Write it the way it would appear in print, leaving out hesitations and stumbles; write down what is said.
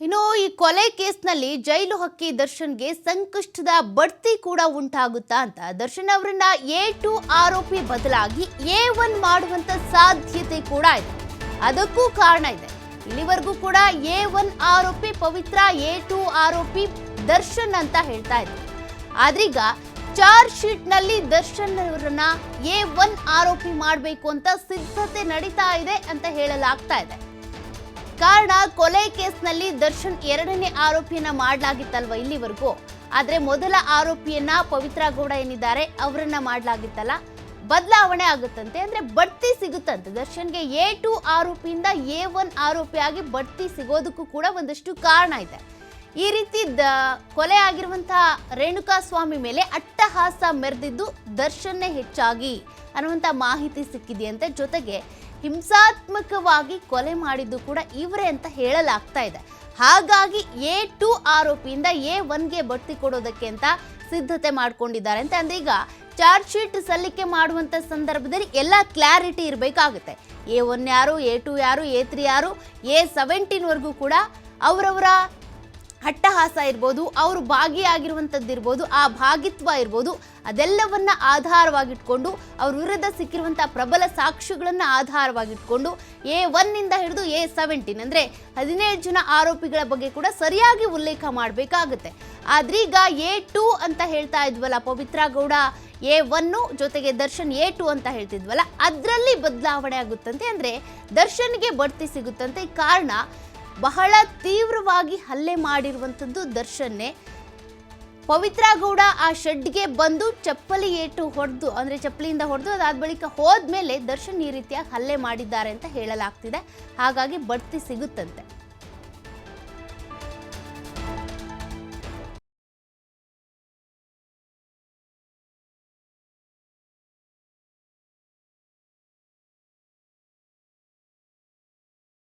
ಇನ್ನು ಈ ಕೊಲೆ ಕೇಸ್ನಲ್ಲಿ ಜೈಲು ಹಕ್ಕಿ ದರ್ಶನ್ಗೆ ಸಂಕಷ್ಟದ ಬಡ್ತಿ ಕೂಡ ಉಂಟಾಗುತ್ತಾ ಅಂತ ದರ್ಶನ್ ಅವರನ್ನ A2 ಆರೋಪಿ ಬದಲಾಗಿ A1 ಮಾಡುವಂತ ಸಾಧ್ಯತೆ ಕೂಡ ಇದೆ. ಅದಕ್ಕೂ ಕಾರಣ ಇದೆ. ಇಲ್ಲಿವರೆಗೂ ಕೂಡ A1 ಆರೋಪಿ ಪವಿತ್ರ, A2 ಆರೋಪಿ ದರ್ಶನ್ ಅಂತ ಹೇಳ್ತಾ ಇದ್ರು. ಆದ್ರೀಗ ಚಾರ್ಜ್ ಶೀಟ್ ನಲ್ಲಿ ದರ್ಶನ್ ಅವರನ್ನ A1 ಆರೋಪಿ ಮಾಡಬೇಕು ಅಂತ ಸಿದ್ಧತೆ ನಡೀತಾ ಇದೆ ಅಂತ ಹೇಳಲಾಗ್ತಾ ಇದೆ. ಕಾರಣ ಕೊಲೆ ಕೇಸ್ನಲ್ಲಿ ದರ್ಶನ್ ಎರಡನೇ ಆರೋಪಿಯನ್ನ ಮಾಡಲಾಗಿತ್ತಲ್ವ ಇಲ್ಲಿವರೆಗೂ. ಆದ್ರೆ ಮೊದಲ ಆರೋಪಿಯನ್ನ ಪವಿತ್ರ ಗೌಡ ಏನಿದ್ದಾರೆ ಅವರನ್ನ ಮಾಡಲಾಗಿತ್ತಲ್ಲ, ಬದಲಾವಣೆ ಆಗುತ್ತಂತೆ. ಅಂದ್ರೆ ಬಡ್ತಿ ಸಿಗುತ್ತಂತೆ ದರ್ಶನ್ಗೆ. A2 ಆರೋಪಿಯಿಂದ A1 ಆರೋಪಿಯಾಗಿ ಬಡ್ತಿ ಸಿಗೋದಕ್ಕೂ ಕೂಡ ಒಂದಷ್ಟು ಕಾರಣ ಇದೆ. ಈ ರೀತಿ ಕೊಲೆ ಆಗಿರುವಂತಹ ರೇಣುಕಾ ಸ್ವಾಮಿ ಮೇಲೆ ಅಟ್ಟಹಾಸ ಮೆರೆದಿದ್ದು ದರ್ಶನ್ನೇ ಹೆಚ್ಚಾಗಿ ಅನ್ನುವಂಥ ಮಾಹಿತಿ ಸಿಕ್ಕಿದೆಯಂತೆ. ಜೊತೆಗೆ ಹಿಂಸಾತ್ಮಕವಾಗಿ ಕೊಲೆ ಮಾಡಿದ್ದು ಕೂಡ ಇವರೇ ಅಂತ ಹೇಳಲಾಗ್ತಾ ಇದೆ. ಹಾಗಾಗಿ A2 ಆರೋಪಿಯಿಂದ A1ಗೆ ಬಡ್ತಿ ಕೊಡೋದಕ್ಕೆ ಅಂತ ಸಿದ್ಧತೆ ಮಾಡ್ಕೊಂಡಿದ್ದಾರೆ ಅಂತ. ಅಂದ್ರೆ ಈಗ ಚಾರ್ಜ್ ಶೀಟ್ ಸಲ್ಲಿಕೆ ಮಾಡುವಂತ ಸಂದರ್ಭದಲ್ಲಿ ಎಲ್ಲ ಕ್ಲಾರಿಟಿ ಇರಬೇಕಾಗುತ್ತೆ. A1 ಯಾರು, A2 ಯಾರು, A3 ಯಾರು, A17 ವರೆಗೂ ಕೂಡ ಅವರವರ ಅಟ್ಟಹಾಸ ಇರ್ಬೋದು, ಅವರು ಭಾಗಿಯಾಗಿರುವಂಥದ್ದಿರ್ಬೋದು, ಆ ಭಾಗಿತ್ವ ಇರ್ಬೋದು, ಅದೆಲ್ಲವನ್ನ ಆಧಾರವಾಗಿಟ್ಕೊಂಡು ಅವ್ರ ವಿರುದ್ಧ ಸಿಕ್ಕಿರುವಂಥ ಪ್ರಬಲ ಸಾಕ್ಷ್ಯಗಳನ್ನು ಆಧಾರವಾಗಿಟ್ಕೊಂಡು A1 ಇಂದ ಹಿಡಿದು A17 ಅಂದರೆ 17 ಜನ ಆರೋಪಿಗಳ ಬಗ್ಗೆ ಕೂಡ ಸರಿಯಾಗಿ ಉಲ್ಲೇಖ ಮಾಡಬೇಕಾಗುತ್ತೆ. ಆದ್ರೀಗ A2 ಅಂತ ಹೇಳ್ತಾ ಇದ್ವಲ್ಲ ಪವಿತ್ರ ಗೌಡ, A1 ಜೊತೆಗೆ ದರ್ಶನ್ A2 ಅಂತ ಹೇಳ್ತಿದ್ವಲ್ಲ, ಅದರಲ್ಲಿ ಬದಲಾವಣೆ ಆಗುತ್ತಂತೆ. ಅಂದರೆ ದರ್ಶನ್ಗೆ ಬಡ್ತಿ ಸಿಗುತ್ತಂತೆ. ಕಾರಣ ಬಹಳ ತೀವ್ರವಾಗಿ ಹಲ್ಲೆ ಮಾಡಿರುವಂಥದ್ದು ದರ್ಶನ್ನೇ. ಪವಿತ್ರ ಗೌಡ ಆ ಶೆಡ್ಗೆ ಬಂದು ಚಪ್ಪಲಿ ಏಟು ಹೊಡೆದು, ಅಂದರೆ ಚಪ್ಪಲಿಯಿಂದ ಹೊಡೆದು ಅದಾದ ಬಳಿಕ ಹೋದ್ಮೇಲೆ ದರ್ಶನ್ ಈ ರೀತಿಯಾಗಿ ಹಲ್ಲೆ ಮಾಡಿದ್ದಾರೆ ಅಂತ ಹೇಳಲಾಗ್ತಿದೆ. ಹಾಗಾಗಿ ಬಡ್ತಿ ಸಿಗುತ್ತಂತೆ.